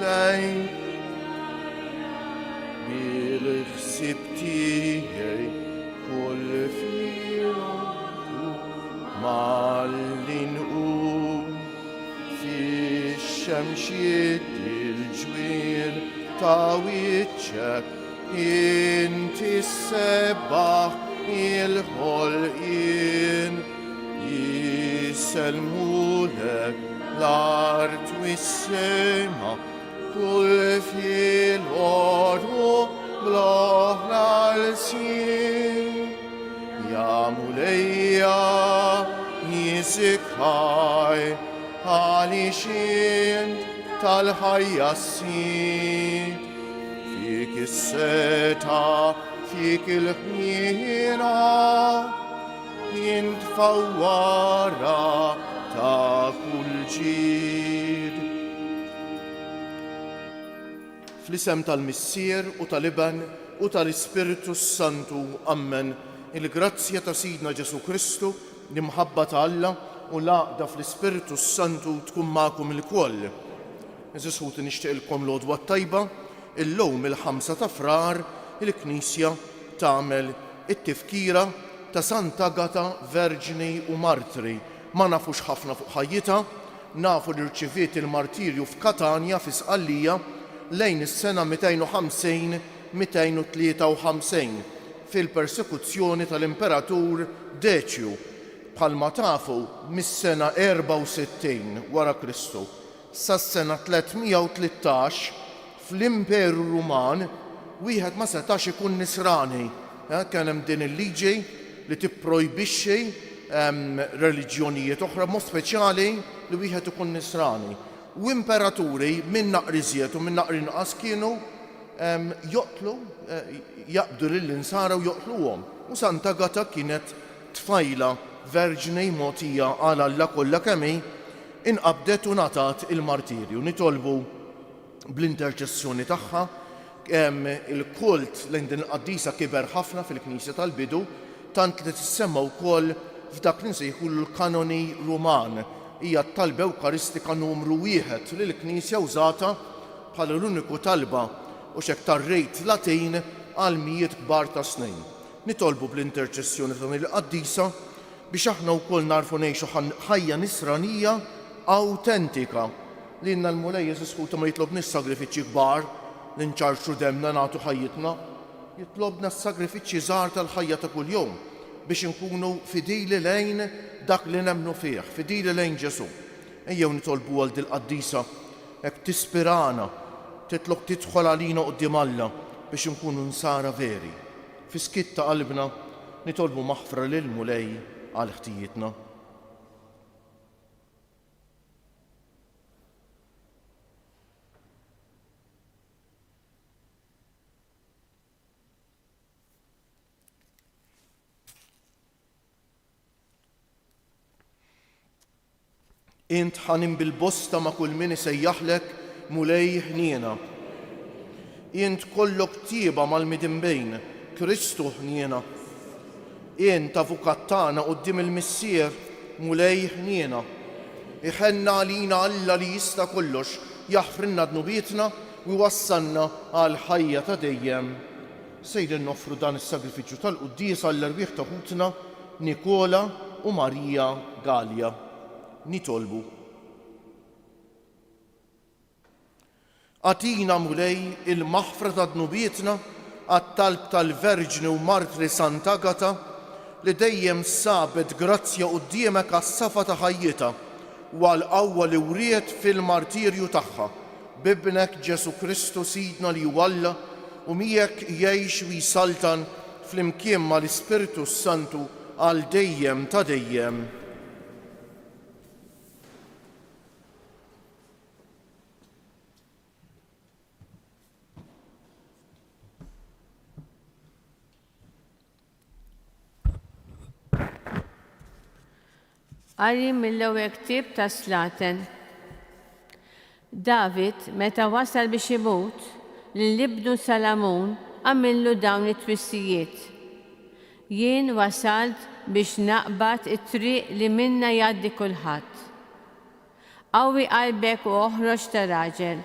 lejn bil-ħsieb tiegħi kull filgħodu mal-inqum fix-xemxiet il-ġwier ta' wiċċek inti s-sebbaħ il-ħolqien jisselmulek l-art u s-sema kull fil-ħodu bl-oħra l-sin jamulejja nisikħaj għalix int tal-ħajja s-sin fik is-seta fik il-ħmira int fawwara ta' kull ġid. Fl-isem tal-Missier u tal-Iben u tal-Ispiritu Santu, ammen. Il-grazzja ta' Sidna Ġesu Kristu, l-imħabba ta' Alla u l-għaqda fl-Ispiritu Santu tkun magħkom il-koll. Eżisħut nixtieqilkom l-għodwa tajba, il-lowm il-5 ta' frar il-Knisja tagħmel it-tifkira ta' Sant'Agata Verġini u Martri. Ma nafux ħafna fuq ħajjita, nafu li rċiviet il-martirju f'Katania fi Sqallija lejn is-sena 250-253 fil-persekuzzjoni tal-Imperatur Deċju, bħalma tafu mis-sena 64 wara Kristu sas-sena 313 fl-Imperu Ruman wieħed ma setax ikun nisrani. Kien hemm din il-liġi li tipprojbixxi reliġjonijiet oħra mod speċjali li wieħed ikun nisrani. U imperaturi minn naqri żjed u minn naqri inqas kienu joqtlu, jaqbdu lill-insara u joqtluhom. U Sant'Agata kienet tfajla verġini mogħtija għal Alla kollha kemm hi inqabdet u ngħatat il-martirju. Nitolbu bl-interċessjoni tagħha il-kult lejn din il-qaddisa kiber ħafna fil-Knisja tal-bidu, tant li tissemma wkoll f'dak li nsejħu l-kanoni Ruman. Hija t-talba Ewkaristika numru 1 li l-Knisja użata bħala l-uniku talba u xek tar-rejt Latin għal mijiet kbar ta' snin. Nitolbu bl-interċessjoni ta' il-qaddisa biex aħna wkoll narfu ngħixu ħajja nisranija awtentika li inna l-mulejjes isħuta ma jitlobniex sagrifiċċji kbar li nċarxu demna nagħtu ħajjitna, jitlobna s-sagrifiċċji żgħar tal-ħajja ta' kuljum biex inkunu fidili lejn dak li nemmnu fih, fidili lejn Ġesu. Ejjew nitolbu għal dil-qaddisa hekk tispirana, titlob tidħol għalina quddiem Alla biex inkunu nsara veri. Fi skitt ta' qalbna nitolbu maħfra lil mulej għal ħtijietna. Int ħanim bil-bosta ma' kull min isejjaħlek mulej ħniena. Int kollok tieba mal-midinbejn, Kristu ħniena. Int avukat tagħna quddiem il-Missier mulej ħniena. Iħenna għalina Alla li jista' kollox jaħfrinna dnubietna u jwassalna għal ħajja ta' dejjem. Sejrin noffru dan is-sagrifiċċju tal-quddies għall-erbieħ ta' ħutna Nikola u Marija Galja. Nitolbu. Atina mulej il-maħfra ta' dnubietna għat-talb tal-Verġni u Martri Sant'Agata li dejjem sabet grazzja quddiemek għas-safa ta' ħajjita u għall-qawwa li wriet fil-martirju tagħha bibnek Ġesu Kristu Sidna li hu Alla u miegħek jgħix u jsaltan flimkien mal-Ispiritu Santu għal dejjem ta' dejjem. Qari mill-ewwel ktieb ta' Slaten. David meta wasal biex imut lill-ibnu Salamun għamillu dawn it-twissijiet. Jien wasalt biex naqbad it-triq li minna jgħaddi kulħadd. Qawwi qalbek u oħroġ ta' raġel.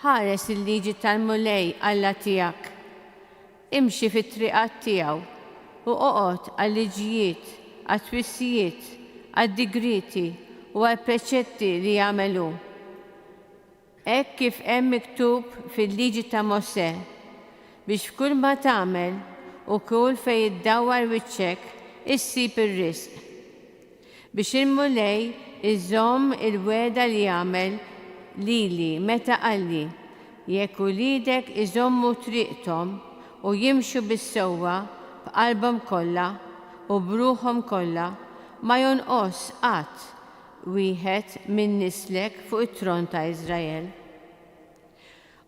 ħares il-liġi tal-Mulej Alla tiegħek. Imxi fit-triqat tiegħu u oqgħod għal-liġijiet, għat-twissijiet, għad-digriti u għal-preċetti li jagħmelu. Hekk kif hemm miktub fil-liġi ta' Mosè biex f'kull ma tagħmel u kull fejn iddawwar wiċċek issib ir-risq. Biex il-Mulej iżomm il-weda li jagħmel lili meta qalli jekk uliedek iżommu triqthom u jimxu bis-sewwa b'qalbhom kollha u bruħhom kollha ma jonqos qatt wieħed minn nislek fuq it-tron ta' Iżrael.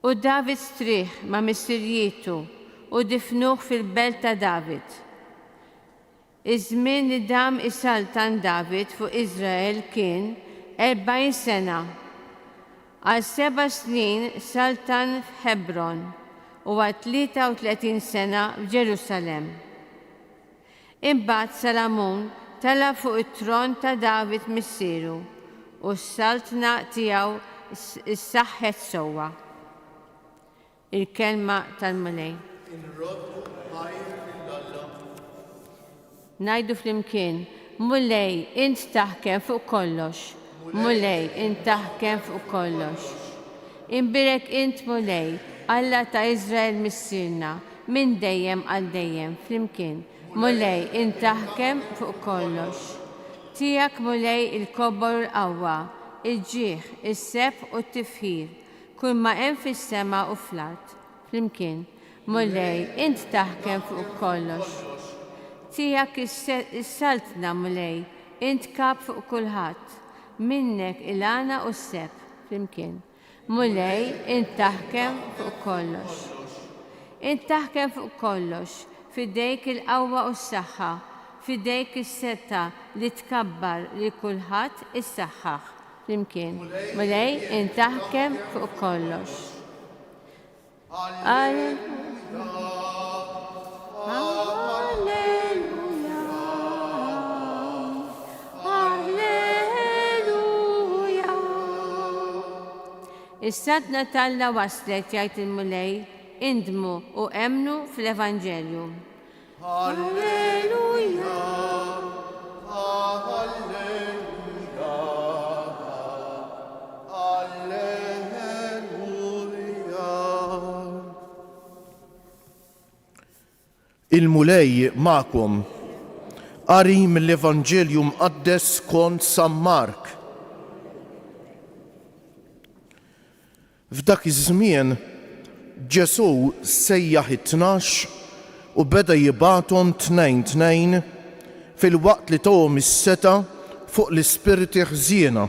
U David strieħ ma' missirjietu u difnuh fil-belt ta' David. Iż-żmien li dam is-Sultan David fuq Iżrael kien 40 sena. Għal 7 snin Sultan f'Hebron u għal 33 sena f'Ġerusalemm. Imbagħad Salamun tela fuq it-tron ta' David missieru u s-saltna tiegħu issaħħet sewwa. Il-kelma tal-Mulej. Ngħidu flimkien, Mulej, int taħkem fuq kollox. Mulej, int taħkem fuq kollox. Imbirek int Mulej, Alla ta' Iżrael missierna, minn dejjem għal dejjem flimkien. Mulej, int taħkem fuq kollox. Tiegħek Mulej il-kobbor u l-qawwa, il-ġieħ, is-seb u t-tifħir, kull ma hemm fis-sema u fl-art. Flimkien, Mulej, int taħkem fuq kollox. Tiegħek is-saltna Mulej, int kap fuq kulħadd, minnek il-għana u s-seb. Flimkien, Mulej, int taħkem fuq kollox. Int taħkem fuq kollox, fidejk il-qawwa u s-saħħa, fidejk is-setta li tkabbar li kulħadd issaħħaħ. Flimkien, Mulej, int taħkem fuq kollox. Is-sadna talla waslet jgħid il-Mulej, indmu u emnu fl-Evanġelju. Alleluja, alleluja, alleluja. Il-Mulej ma'kom qari mill-Evanġelju mqaddes skont San Mark. F'dak iż-żmien Ġesu sejjaħ it-tnax u beda jibatom tnejn fil-waqt li tawhom is-seta fuq l-ispiriti ħżiena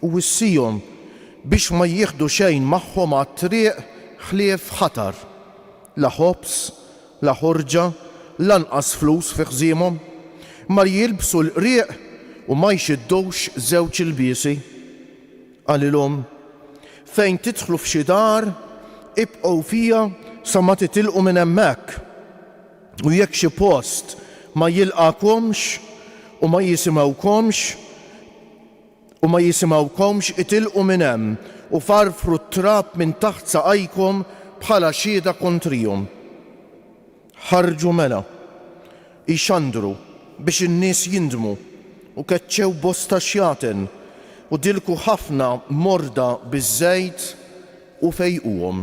u wissihom biex ma jieħdu xejn magħhom għat-triq ħlief ħatar, la ħobs, la ħorġa, lanqas flus fi ħżiemhom, ma jilbsu l-qrieq u ma jxiddux żewġ ilbiesi. Qalilhom fejn tidħlu f'xi dar, ibqgħu fija sa ma titilqu minn hemmhekk. U jekk xi post ma jilqakomx u ma jisimgħukomx itilqu minn hemm u farfru t-trab minn taħt saqajkom bħala xhieda kontrihom. Ħarġu mela, ixandru biex in-nies jindmu u keċċew bosta xjaten u dilku ħafna morda biż-żejt u fejquhom.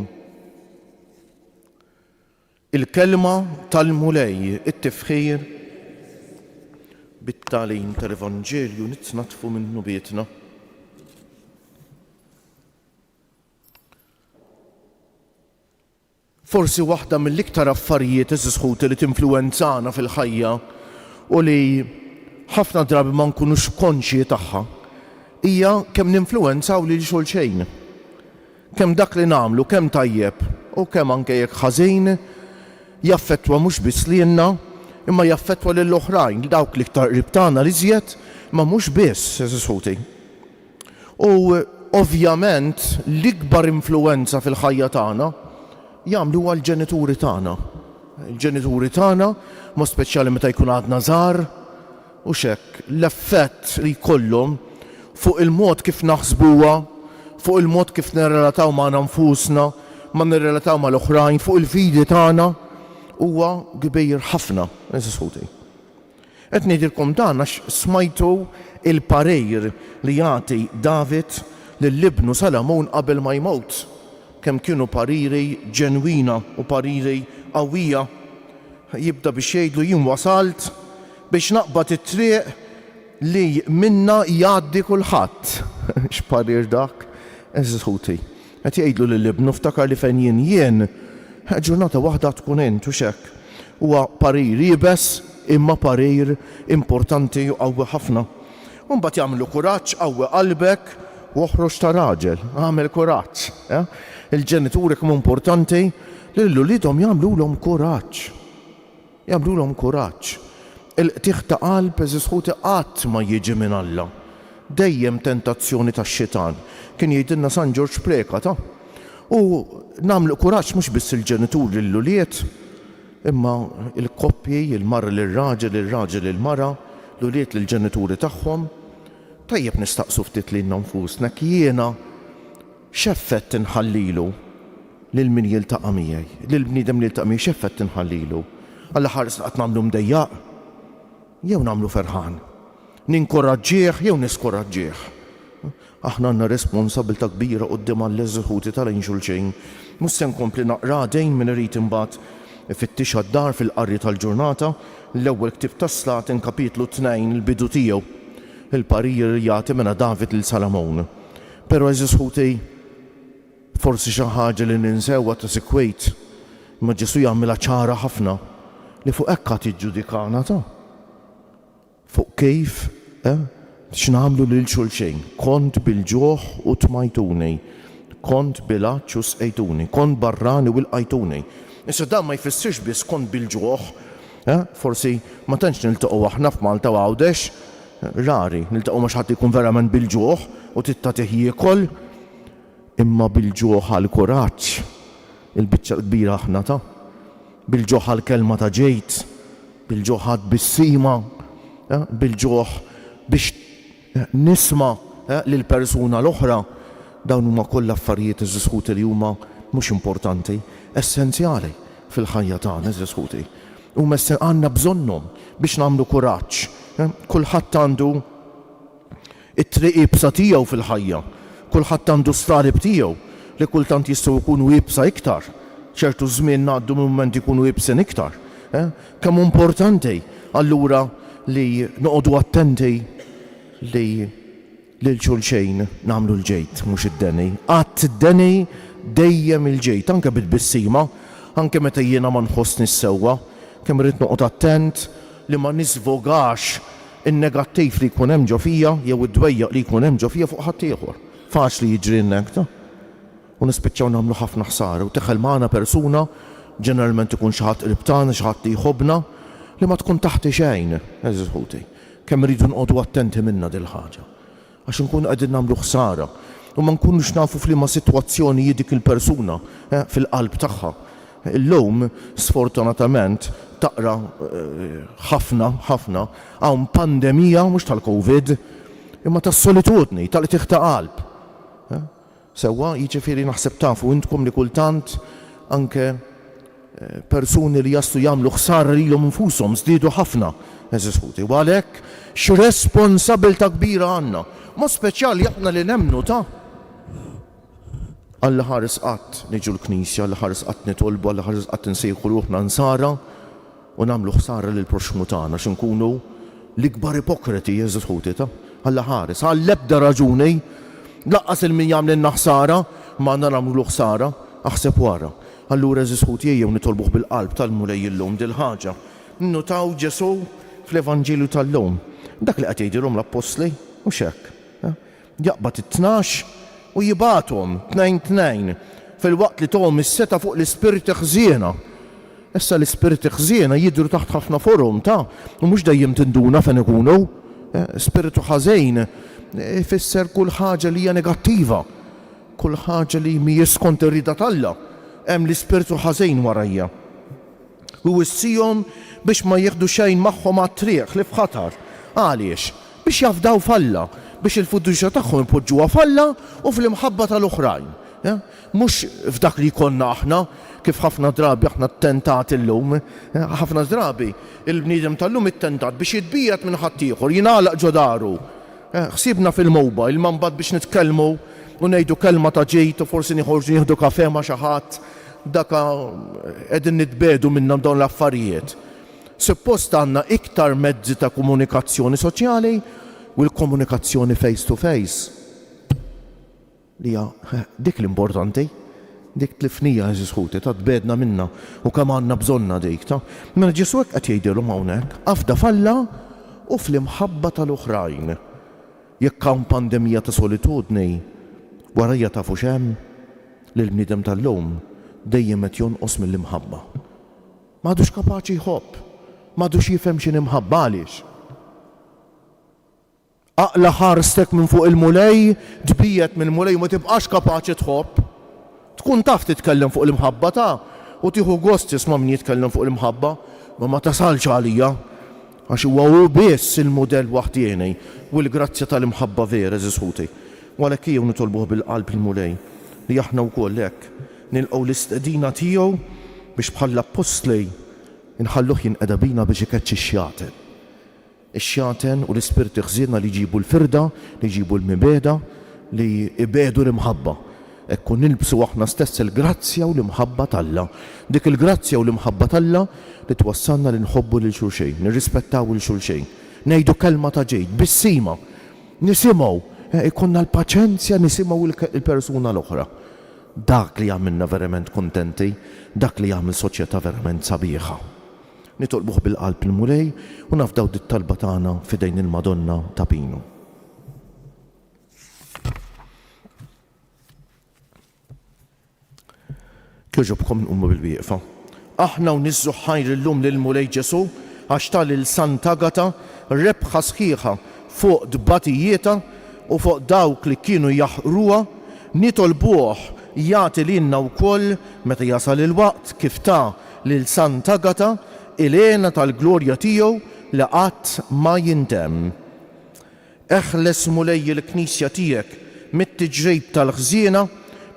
Il-kelma tal-Mulej, it-tifħir bit-tagħlim tal-Evanġelju nitnatfu minnu bietna. Forsi waħda mill-iktar affarijiet eżisħuti li tinfluwenzana fil-ħajja u li ħafna drabi ma nkunux konxji tagħha hija kemm ninfluwenzaw lil xulxejn. Kemm dak li nagħmlu kemm tajjeb u kemm anke jekk ħażin jaffettwa mhux biss lilna imma jaffettwa lill-oħrajn dawk li iktar qrib tagħna li żjed ma mhux biss eżisħuti. U ovvjament l-ikbar influwenza fil-ħajja tagħna jagħmlu l-ġenituri tagħna. Il-ġenituri tagħna mod speċjali meta jkun għadna żgħar u x'hekk l-effett li jkollhom fuq il-mod kif naħsbuha, fuq il-mod kif nirrelataw ma' nfusna, ma nirrelataw ma' l-oħrajn, fuq il-fidi tagħna, huwa kbir ħafna, Ħuti. Qed ngħidilkom dan għax smajtu il-parir li jagħti David lill-ibnu Salamon qabel ma jmut. Kemm kienu pariri ġenwina u pariri qawwija. Jibda biex jgħidlu jien wasalt biex naqbad it-triq li minna jgħaddi kulħadd. X'parir dak? Ħuti. Qed jgħidlu lill-ibnu ftakar li fejn jien ġurnata waħda tkun int u xekk. Huwa parir jibes imma parir importanti u qawwi ħafna. U mbagħad jagħmlu kuraġġ qawwi qalbek u oħroġ ta' raġel, għamel kuraġġ. Il-ġenituri kemm importanti li l-ulidhom jagħmluhom kuraġġ. Jagħmluhom kuraġġ. Il-qtieħ ta' qalb Ħuti qatt ma jiġi minn Alla. Dejjem tentazzjoni tax-xitan. Kien jgħidilna San Ġorġ Preka ta'. U nagħmlu kuraġġ mhux biss il-ġenituri l-uliet, imma il-koppji, il-mara lill-raġel, il-raġel lill-mara, l-uliet lill-ġenituri tagħhom. Tajjeb nistaqsu ftit lilna nfusna jiena x'effett inħallilu lil min jiltaqa' miegħi, lil bniedem li jiltaqa' miegħi x'effett inħallilu. Alla ħares qed nagħmlu mdejjaq jew nagħmlu ferħan. Ninkoraġġih jew niskoraġġih. Aħna għandna responsabilità kbira quddiem Ħuti tal-għin xulxejn. Mhux se nkompli naqra dejn min irid imbagħad ifittixha d-dar fil-qarri tal-ġurnata, l-ewwel ktieb tas-Slat kapitlu 2 il-bidu tiegħu. Il-parir jagħti minna David lil Salamon. Però Ħuti forsi xi ħaġa li ninsewwa ta' sikwejt, imma Ġesu jagħmilha ċara ħafna li fuq hekk qed jiġġudikana ta'. Fuq kif x'nagħmlu lil xulxejn. Kont bil-ġuħ u tmajtuni, kont bil-għaġġ u sqejtuni, kont barrani u lqajtuni. Issa dan ma jfissirx biss kont bil-ġuħ, forsi ma tantx niltaqgħu aħna f'Malta u Għawdex, rari, niltaqgħu ma x'ħadd ikun verament bil-ġuħ u tittatih jiekol, imma bil-ġuħ għal kuraġġ il-biċċa kbira aħna ta'. Bil-ġuħ għal kelma ta' ġejt, bil-ġuħ għad bis-sima, bil-ġuħ biex nisma' lil persuna l-oħra. Dawn huma kollha affarijiet Ħuti li huma mhux importanti, essenzjali fil-ħajja tagħna Ħuti. Huma għandna bżonnhom biex nagħmlu kuraġġ. Kulħadd għandu it-triq ibsa tiegħu fil-ħajja. Kulħadd għandu strarib tiegħu li kultant jistgħu jkunu ibsa iktar. ċertu żmien ngħaddu mument ikunu ibsin iktar. Kemm importanti allura li noqogħdu attenti li lil xulxejn nagħmlu l-ġejt mhux id-deni. Qatt id-deni dejjem il-ġejt, anke bil-bissima, anke meta jiena ma nħossni sewwa, kemm irid noqgħod attent li ma nisvogax in-negattiv li jkun hemm ġo fija jew id-dwejjaq li jkun hemm ġo fija fuq ħadd ieħor. Faċli jiġri hekk u nispiċċaw nagħmlu ħafna ħsara u teħel magħna persuna ġeneralment ikun xi ħadd qrib tagħna, xi ħadd li jħobbna li ma tkun taħti xejn, Ħuti. Kemm iridu nqogħdu attenti minnha dil ħaġa. Għax nkunu qegħdin nagħmlu ħsara u ma nkunux nafu f'liema sitwazzjoni dik il-persuna fil-qalb tagħha. Illum sfortunatament taqra ħafna hawn pandemija mhux tal-Covid imma tas-solitudni, tal-qtieħ ta' qalb. Sewwa jiġifieri naħseb tafu intkom li kultant anke persuni li jaslu jagħmlu ħsara lilhom infushom żdiedu ħafna. Ħuti. U għalhekk x'responsabbiltà kbira għandna. Mod speċjali aħna li nemmnu ta' Alla ħares qatt niġu l-Knisja, Alla ħares qatt nitolbu, Alla ħares qatt nsejħu ruħna nsara u nagħmlu ħsara lil proxmu tagħna x'inkunu l-ikbar ipokreti Ħuti ta' Alla ħares. Għall-ebda raġuni laqqas il-min jagħmlilna ħsara ma nagħmlu ħsara aħseb wara. Allura Ħuti jew nitolbuh bil-qalb tal-mulej illum dil ħaġa. Nnutaw Ġesu fl-Evanġelju tal-lum. Dak li qed jgħidilhom l-Apostli mhux hekk. Jaqbad it-tnax u jibatuhom tnejn fil-waqt li tohom is-seta fuq l-ispiriti ħżiena. Issa l-ispiriti ħżiena jidhru taħt ħafna forum ta' u mhux dejjem tinduna fejn ikunu. Spiritu ħażejn ifisser kull ħaġa li hija negattiva, kull ħaġa li mhijiex skont ir-rida tal-Alla. Hemm l-ispirtu ħażejn warajja. U wissihom biex ma jieħdu xejn magħhom għat-triq li f'ħatar. Għaliex? biex jafdaw falla, biex il-fiduċja tagħhom ipoġġuha falla u fl-imħabba tal-oħrajn. Mhux f'dak li jkollna aħna, kif ħafna drabi aħna ttentat illum, ħafna drabi il-bniedem tal-lum ittentat biex jitbijat minn ħaddieħor, jingħalaq ġo daru. Ħsibna fil-mowbajl ma mbagħad biex nitkellmu u ngħidu kelma ta' ġejt u forsi nieħorġu nieħdu kafè ma' xi ħadd, daka qegħdin nitbedu minnhom dawn l-affarijiet. Suppost għandna iktar mezzi ta' komunikazzjoni soċjali u l-komunikazzjoni face to face. Li dik l-importanti, dik tlifnija ġisħuti ta' tbedna minna u kemm għandna bżonna dik ta'. Mela Ġesu hekk qed jgħidilhom hawnhekk, afda falla u fl-imħabba tal-oħrajn. Jekk hawn pandemija ta' solitudni, warajja tafu x'hemm li l-bniedem tal-lum dejjem qed jonqos mill-imħabba. M'għadux kapaċi jħobb, m'għadux jifhem x'in imħabba għaliex. Aqla ħarstek minn fuq il-mulej, tbiet mill-mulej ma tibqax kapaċi tħobb. Tkun taf titkellem fuq l-imħabba ta' u tieħu gost tisma' min jitkellem fuq l-imħabba, ma tasalx għalija. Għax huwa hu biss il-mudell waħdieni u l-grazzja tal-imħabba vera żisħuti. Għalhekk jew nitolbuh bil-qalb il-mulej li aħna wkoll hekk nilqgħu l-istedina tiegħu biex bħall apostli inħalluh jinqeda bina biex ikeċċi x-xjaten. Ix-xjaten u l-ispirti ħżiena li jġibu l-firda, li jġibu l-mibeda, li ibedu l-imħabba. Ekku nilbsu aħna stess il-grazzja u l-imħabba talla. Dik il-grazzja u l-imħabba talla li twassalna li nħobbu lil xulxejn, nirrispettaw lil xulxejn. Ngħidu kelma ta' ġejt, bissima, nisimgħu, ikonna l-paċenzja nisimgħu il-persuna l-oħra. Dak li għamilna verament kontenti, dak li għamil soċjetà verament sabiħa. Nitolbuh bil-qalb il-mulej u nafdaw dit-talba tagħna fidejn il-Madonna ta' Pinu. Kieġobkom nqummu bil-wieqfa. Aħna u nizzu ħajr illum lill-mulej Ġesu għax tal il-Sant'Agata rebħa sħiħa fuq dbatijieta u fuq dawk li kienu jaħruha, nitolbuh jagħti lilna wkoll meta jasal il-waqt kif ta' lil Sant'Agata il-għena tal-glorja tiegħu li qatt ma jintemm. Eħles mulej il-Knisja tiegħek mit-tiġrejb tal-ħżiena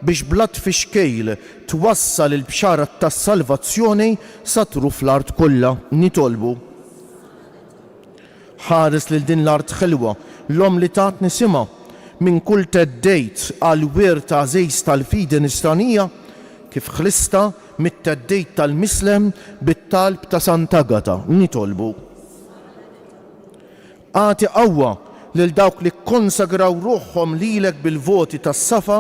biex blat fi xkejl twassal il-bxara tas-salvazzjoni satru fl-art kollha nitolbu. Ħares lil din l-art ħelwa l-om li tat nisimha minn kull teddejt għal wirta żejs tal-fidi nisranija kif ħlista mit-teddejt tal-mislem bit-talb ta' Sant'Agata nitolbu. Għati qawwa lil dawk li konsagraw ruħhom lilek bil-voti tas-safa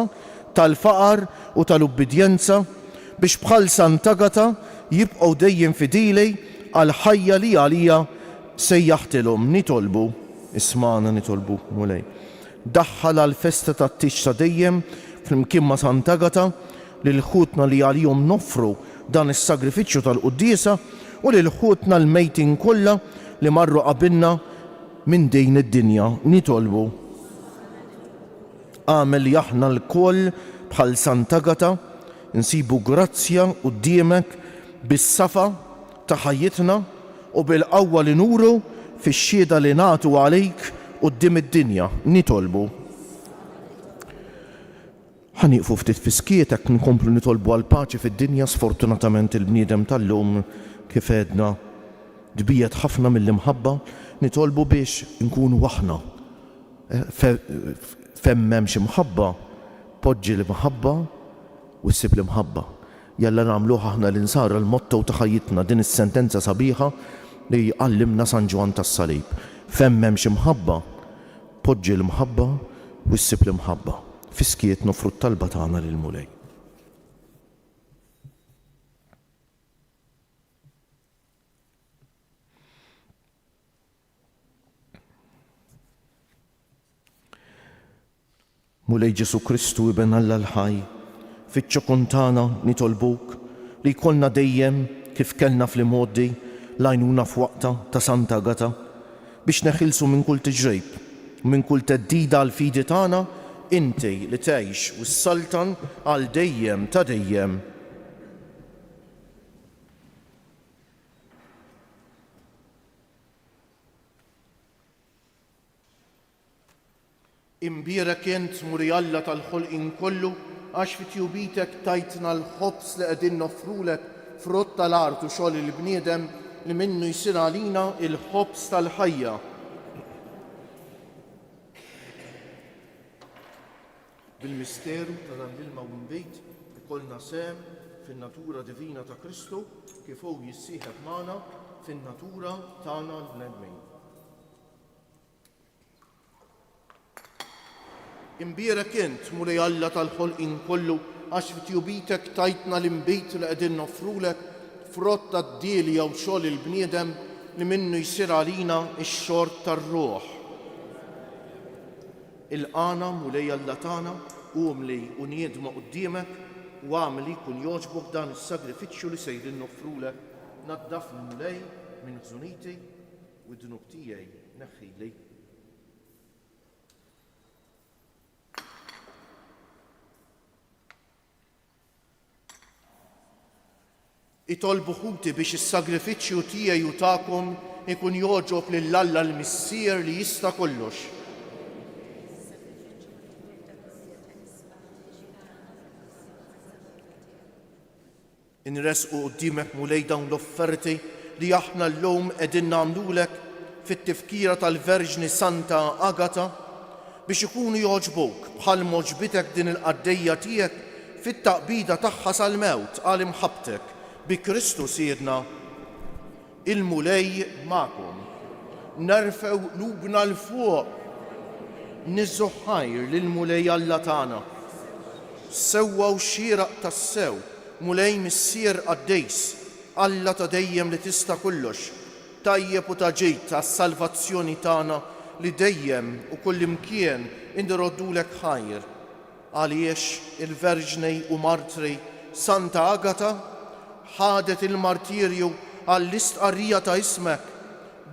tal-faqar u tal-ubbidjenza biex bħal Sant'Agata jibqgħu dejjem fidili għal ħajja li għalija sejjaħtilhom nitolbu. Ismana nitolbu mulej. Daħħal għal festa tat-tix ta' dejjem flimkien ma' Sant'Agata lil ħutna li għalihom noffru dan is-sagrifiċċju tal-quddiesa u lil ħutna l-mejtin kollha li marru qabilna minn din id-dinja nitolbu. Għamel jaħna l-koll bħal Sant'Agata nsibu grazzja quddiemek bis-safa ta' ħajjitna u bil-qawwa li nuru fix-xhieda li nagħtu għalejk quddiem id-dinja nitolbu. Ħanieqfu ftit fiskietek nkomplu nitolbu għal paċi fid-dinja. Sfortunatament il-bniedem tal-lum kif għedna dbiet ħafna mill-imħabba nitolbu biex nkunu aħna femmem xi mħabba, poġġi l-imħabba u ssib l-imħabba. Jalla nagħmluha aħna li nsara l-motto ta' ħajjitna din is-sentenza sabiħa li jgħallimna San Ġwan tas-Salib. Femmem xi mħabba, poġġi l-imħabba u ssib l-imħabba. Fiskiet nofru t-talba tagħna lill-mulej. Mulej Ġesu Kristu iben Alla l-ħaj, fiċ-ċokun tagħna nitolbuk li jkollna dejjem kif kellna fl-imoddi l-għajnuna f'waqta ta' Sant'Agata biex neħilsu minn kull tiġrejb, minn kull teddida għal fidi tagħna inti li tgħix u s-saltan għal dejjem ta' dejjem. Imbierek int Murjalla tal-ħolqien kollu għax fi tjubitek tajtna l-ħobs li qegħdin noffrulek frott tal-art u xogħol il-bniedem li minnu jsir għalina il-ħobs tal-ħajja. Bil-misteru ta' dan l-ilma u mbejt ikollna sem fin-natura divina ta' Kristu kif hu jissieħeb magħna fin-natura tagħna l-bnedmin. Imbierek int Murjalla tal-ħolqien kollu għax fi tjubitek tajtna l-imbejt li qegħdin noffrulek frott tad-dieli jew xogħol il-bniedem li minnu jsir għalina x-xort tar-ruħ. Il-qana Murjalla tagħna qum li uniedma quddiemek u għamel li jkun jogħġbok dan is-sagrifiċċju li sejrin noffrulek naddafni mulej minn ħżuniti u d-dnub tiegħi neħħili. Itolbu ħuti biex is-sagrifiċċju tiegħi u tagħkom ikun jogħġob lill-Alla l-Missier li jista' kollox. Inresqu quddiemek mulej dawn l-offerti li aħna llum qegħdin nagħmlulek fit-tifkira tal-Verġni Santa Agata biex ikunu jogħġbok bħal moġbitek din il-qaddejja tiegħek fit-taqbida tagħha sal-mewt għal imħabbtek bi Kristu Siedna. Il-mulej magħkom. Nerfew qlubna l fuq. Niżżu ħajr lill-mulej Alla tagħna. Sewwa u xieraq tas-sew. Mulej missier qaddejs, Alla ta' dejjem li tista' kollox, tajjeb u ta' ġejt tas-salvazzjoni tagħna li dejjem u kullimkien indiroddulek ħajr. Għaliex il-Verġnej u Martri Santa Agata ħadet il-martirju għall-istqarrija ta' ismek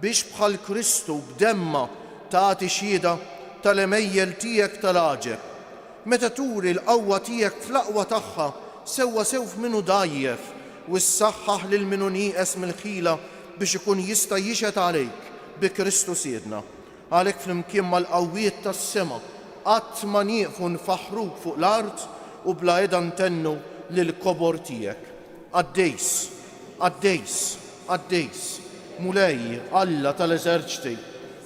biex bħal Kristu b'demma tagħti xhieda tal-emejjel tiegħek tal-għaġeb. Meta turi l-qawwa tiegħek fl-aqwa tagħha sewwa sewf minnu dajjef u ssaħħaħ lil minnu nieqes mill-ħila biex ikun jista' jixhed għalejk bi Kristu Siedna. Għalhekk flimkien mal-qawwiet tas-sema qatt ma nieqfu nfaħruk fuq l-art u bla qiegħda ntennu lill-kobor tiegħek. Qaddejs, qaddejs, qaddejs, mulej Alla tal-eżerċti,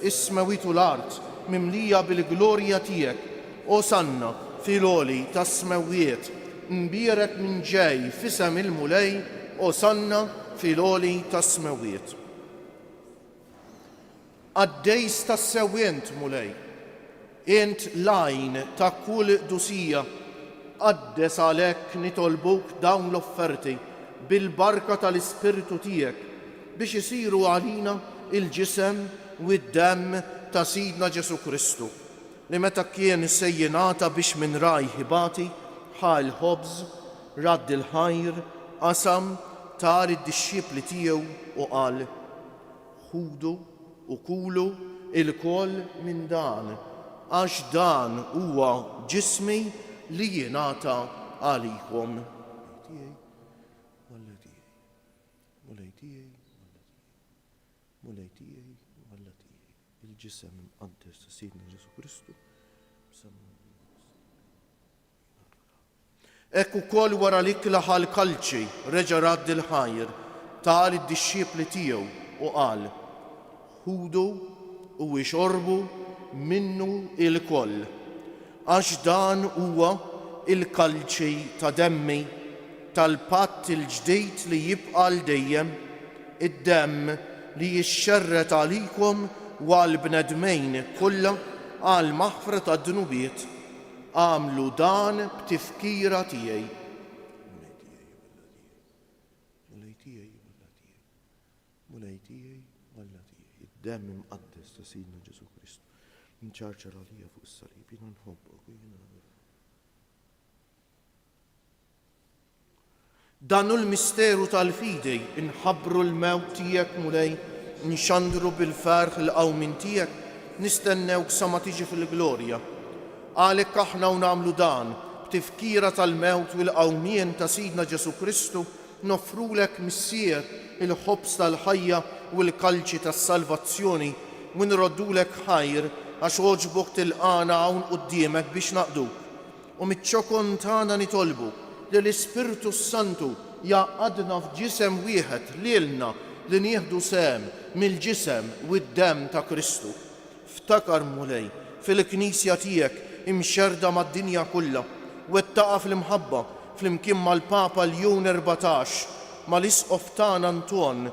ismewitu l-art mimlija bil-glorja tiegħek, osanna fil-għoli tas-smewwiet, imbierek minn ġej fisem il-mulej, osanna fil-għoli tas-smewwiet. Qaddejs tas-sewwient mulej, int lajn ta' kull dusija, qaddes għalhekk nitolbuk dawn l-offerti bil-barka tal-Ispiritu tiegħek biex isiru għalina il-ġisem u d-demm ta' Sidna Ġesu Kristu li meta kien sejjinata biex minn raj ħibati ħal ħobż, radd il-ħajr, qasam tar id-dixxiepli tiegħu u qal: ħudu u kulu il-koll minn dan għax dan huwa ġismi li jingħata għalikom. Mulej tiegħi Alla tiegħi, il-ġisem imqaddes ta' Sidna Ġesu Kristu. Hekk ukoll wara li klaħa l-kalċi reġa' radd il-ħajr tal id-dixxiepli tiegħu u qal: ħudu u ixorbu minnu il-koll għax dan huwa il-kalċi ta' demmi tal-patt il-ġdid li jibqa' l dejjem, id-demm li jixxerret għalikom u għall-bnedmejn kollha għal maħfra ta' dnubiet. Għamlu dan b'tifkira tiegħi. Mulej tiegħi Alla tiegħi. Id-demm imqaddes ta' Sidna Ġesu Kristu. Mċarċar għalija fuq is-salib, jiena nħobbok u jiena. Dan l-misteru tal-fidej inħabbru l-mewt tiegħek mulej, nxandru bil-ferħ l-qawmin tiegħek, nistennewk sa ma tiġi fil-glorja. Għalhekk aħna u nagħmlu dan b'tifkira tal-mewt u l-qawmien ta' Sidna Ġesu Kristu noffrulek missier il-ħobs tal-ħajja u l-kalċi tas-salvazzjoni u nroddulek ħajr għax oġbok tilqana hawn quddiemek biex naqduk. U mit-ċokon tagħna nitolbu li l-Ispirtu Santu jaqadna f'ġisem wieħed lilna li nieħdu sehem mill-ġisem u d-demm ta' Kristu. Ftakar mulej fil-Knisja tiegħek imxerda mad-dinja kollha, wettaqa fl-imħabba flimkien mal-Papa Leon 14, mal-Isqof tagħna Anton,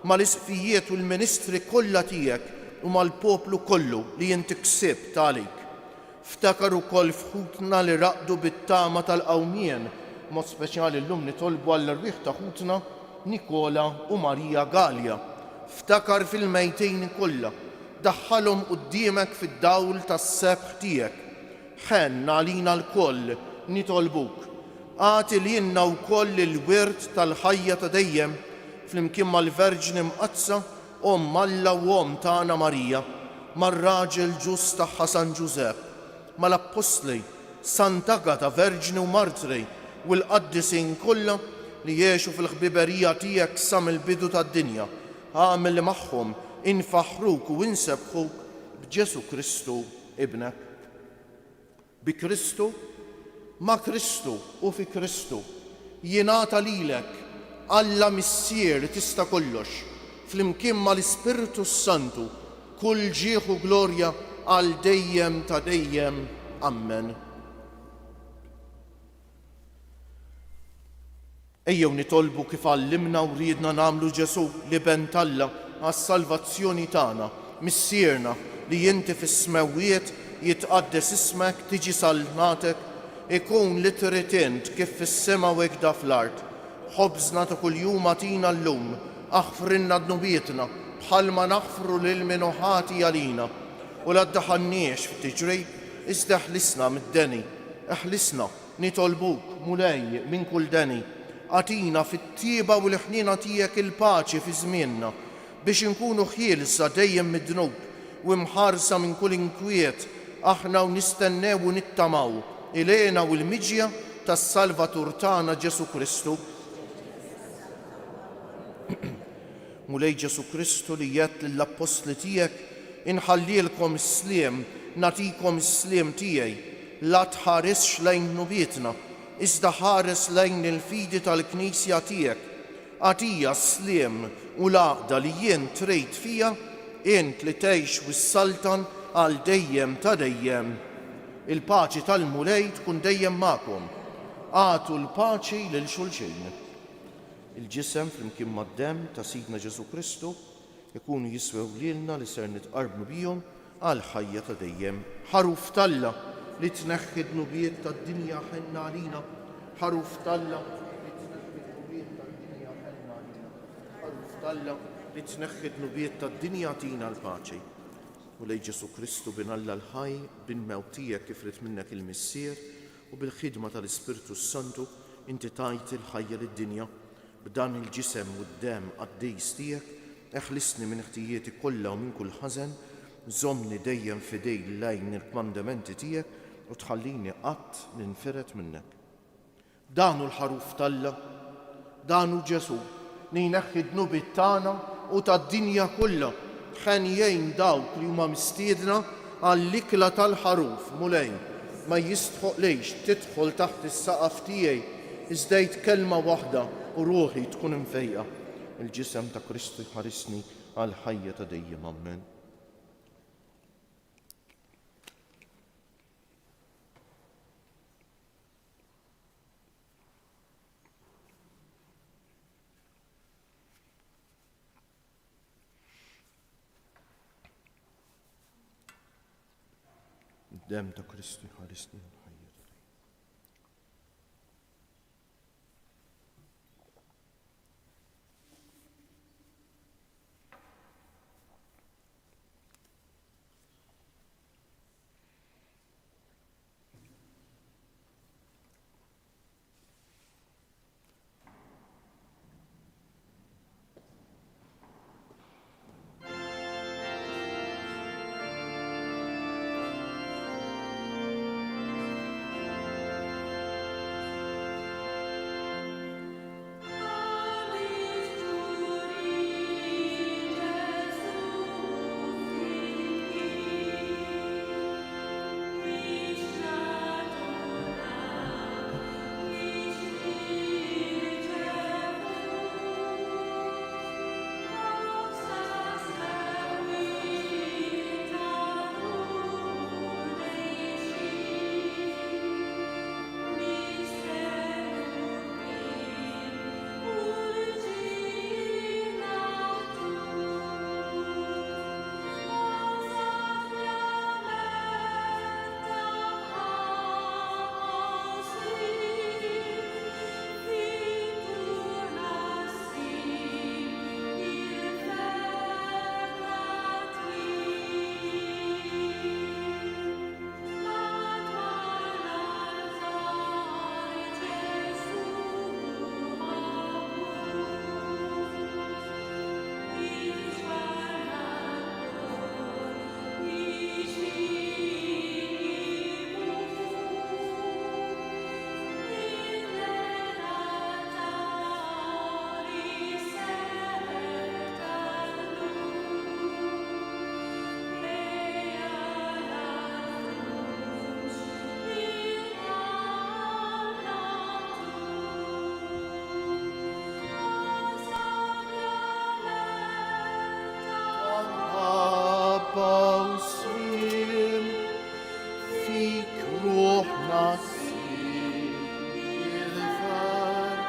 mal-isqfijiet u l-ministri kollha tiegħek u mal-poplu kollu li inti ksibt għalik. Ftakar ukoll f'ħutna li raqdu bit-tama tal-qawmien, mod speċjali llum nitolbu għall-irwieħ ta' ħutna Nikola u Marija Galja. Ftakar fil-mejtejn kollha, daħħalhom quddiemek fid-dawl tas-sebħ tiegħek. Ħenna għalina l-koll nitolbuk. Għati lilna wkoll il-wirt tal-ħajja ta' dejjem flimkien mal-Verġni Mqazza Alla u tagħna Marija, mar-raġel ġust tagħha San Ġusepp, mal-Apostli, Sant'Agata Verġni u Martri u l-qaddisin kollha li jgħixu fil-ħbiberija tiegħek sa mill-bidu tad-dinja. Għamel li magħhom infaħruk u insebħuk b'Ġesu Kristu ibnek. Bi Kristu, ma' Kristu u fi Kristu jingħata lilek Alla Missier tista' kollox, flimkien mal-Ispirtu Santu, kull ġieħ u glorja għal dejjem ta' dejjem. Amen. Ejjew nitolbu kif għallimna u riedna nagħmlu Ġesu li bentalla għas-salvazzjoni tagħna, missierna li inti fis-smewwiet jitqaddes ismek, tiġi salmatek, ikun li trid int kif fis-sema u hekk fl-ard. Ħobżna ta' kuljum agħtina llum, aħfrinna dnubietna bħalma naħfru lil min ħati għalina u la ddaħanniex f'tiġrib iżda ħlisna mid-deni. Eħlisna nitolbuk mulej minn kull deni. Għatina fit-tieba u l-ħnina tiegħek il-paċi fi żmienna biex inkunu ħielsa dejjem mid-dnub u mħarsa minn kull inkwiet aħna u nistennew u nittamaw ilena u l-miġja tas-Salvatur tagħna Ġesu Kristu. Mulej Ġesu Kristu li jgħid lill-Apostli tiegħek inħallilkom is-sliem, nagħtikom is-sliem tiegħi, la tħaresx lejn nubietna, iżda ħares lejn il-fidi tal-Knisja tiegħek. Għatija s-sliem u l-għaqda li jien trid fija, int li tgħix wis-saltan għal dejjem ta' dejjem. Il-paċi tal-mulej tkun dejjem magħkom. Għatu l-paċi lil xulxin. Il-ġisem flimkien mad-demm ta' Sidna Ġesu Kristu ikunu jiswew lilna li ser nitqarbnu bihom għal ħajja ta' dejjem. Ħaruf Talla li tneħħi d-nubiet tad-dinja ħenna għalina. Ħaruf Talla li tneħħi d-nubiet tad-dinja ħenna għalina. Ħaruf Talla li tneħħi d-nubiet tad-dinja tina l-paċi. U lej Ġesu Kristu binalla l-ħaj bin-mewt tiegħek kif rid minnek il-missier u bil-ħidma tal-Ispirtu Santu inti tajt il-ħajja lid-dinja. B'dan il-ġisem u d-demm għaddejs tiegħek eħlisni minn ħtijieti kollha u minn kull ħażen, żommni dejjem fidej lejn il-kmandamenti tiegħek u tħallini qatt ninferet minnek. Danu l-ħaruf Talla, danu Ġesu li jneħħi d-nubiet tagħna u tad-dinja kollha ħen jgħin dawk li huma mistiedna għall-ikla tal-ħaruf mulej ma jistħoqlejx tidħol taħt is-saqaf tiegħi iżda kelma waħda u ruħi tkun imfejqa. Il-ġisem ta' Kristu jħarisni għal ħajja ta' dejjem. Amen. Id-demm ta' Kristu jħarisni għal ħajja ta' dejjem. فيك روحنا السير الفرح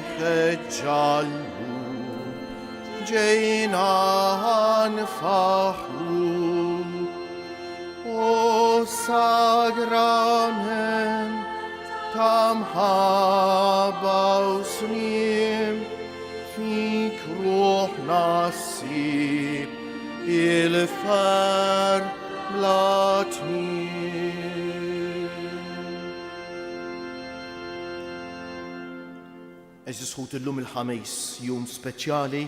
بالخجالو جينا نفحو وصاغرامن تمحابا وسنيم فيك روحنا السيب الفر بلاتنيم. Eżis ħut illum il-ħamis, jum speċjali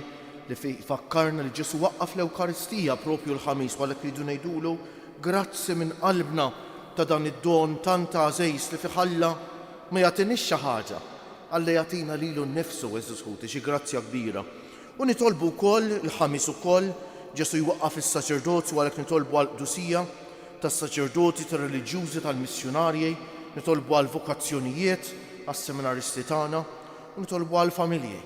li fakkarna li Ġesu waqqaf l-Ewkaristija propju l-ħamis, għalhekk ridu ngħidulu grazzi minn qalbna ta' dan id-don tant għażejs li fiħalla ma jagħtinix xi ħaġa, Alla jagħtina lilu nnifsu eżis ħut, xi grazzja kbira. U nitolbu wkoll il-ħamis ukoll Ġesu jwaqqaf is-saċerdozzi għalhekk nitolbu għall-qdusija tas-saċerdoti tar-reliġjużi tal-missjonarji, nitolbu għall-vokazzjonijiet għas-seminaristi tagħna, u nitolbu għall-familji,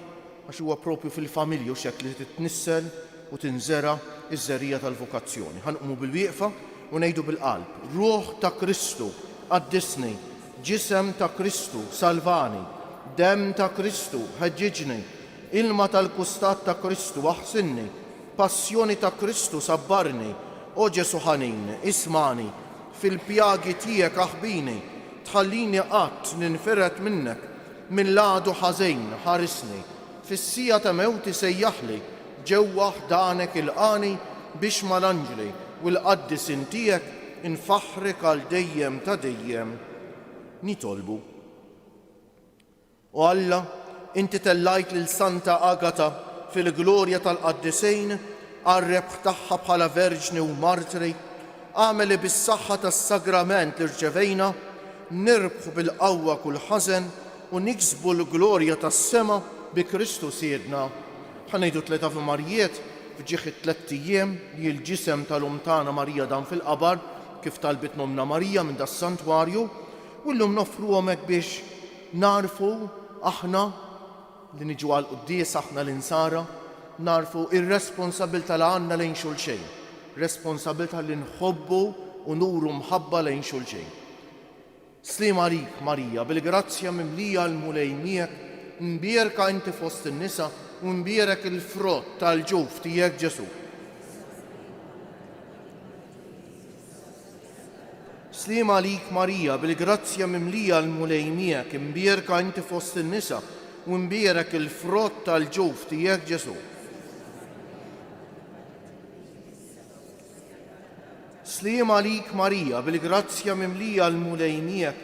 għax huwa propju fil-familju x'hekk li titnissel u tinżera iż-żerrija tal-vokazzjoni. Ħanqmu bil-wieqfa u ngħidu bil-qalb: Ruħ ta' Kristu qaddisni, ġisem ta' Kristu salvani, dem ta' Kristu ħeġġiġni, ilma tal-kustat ta' Kristu aħsinni, passjoni ta' Kristu sabbarni, o Ġesu ħanin ismani, fil-pjagi tiegħek aħbini, tħallini qatt ninfiret minnek, min ladu ħażejn ħarisni, fis-sija ta' mewti sejjaħli, ġewwa ħdanek il-qani biex mal-anġli u l-qaddisin tiegħek infaħrek għal dejjem ta' dejjem nitolbu. U Alla, inti tellajt lil Santa Agata fil-glorja tal-qaddisejn għar-rebħ tagħha bħala verġni u martri, għameli bis-saħħa tas-sagrament li rċevejna nirbħu bil-qawwa kull ħażen u niksbu l-glorja tas-sema bi Kristu Siedna. Ħanejdu 3 Ave Marijiet fġieħ it-3 ijiem li l-ġisem tal-Tagħna Marija dan fil-qabar kif talbit Nomna Marija minn das-santwarju, u llum nofruhom hekk biex narfu aħna li niġu għall-quddies aħna l-insara, narfu ir-responsabbiltà li għandna lejn xulxejn, responsabbiltà li nħobbu u nuru mħabba lejn xulxejn. Sliem għalik Marija, bil-grazzja mimlija l-mulej miegħek, nbierka inti fost in-nisa u nbierek il-frott tal-ġuf tiegħek Ġesu. Sliem għalik Marija, bil-grazzja mimlija l-mulej miegħek, nbierka inti fost in-nisa u nbierek il-frott tal-ġuf tiegħek Ġesu. Sliem għalik Marija, bil-grazzja mimlija l-mulej miegħek,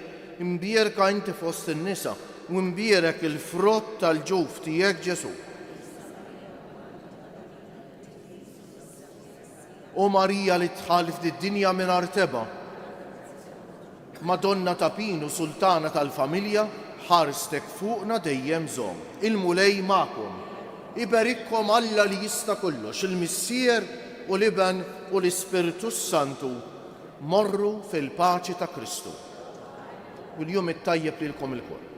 imbierka inti fost in-nisa u imbierek il-frott tal-ġuf tiegħek Ġesu. O Marija li tħalif did-dinja mingħajr teba, Madonna ta' Pinu, sultana tal-familja, ħarstek fuqna dejjem żomm. Il-mulej magħkom. Iberikkom Alla li jista' kollox, il-Missier u l-Iben u l-Ispiritu Santu, morru fil-paċi ta' Kristu. U l-jum it-tajjeb lilkom il-kol.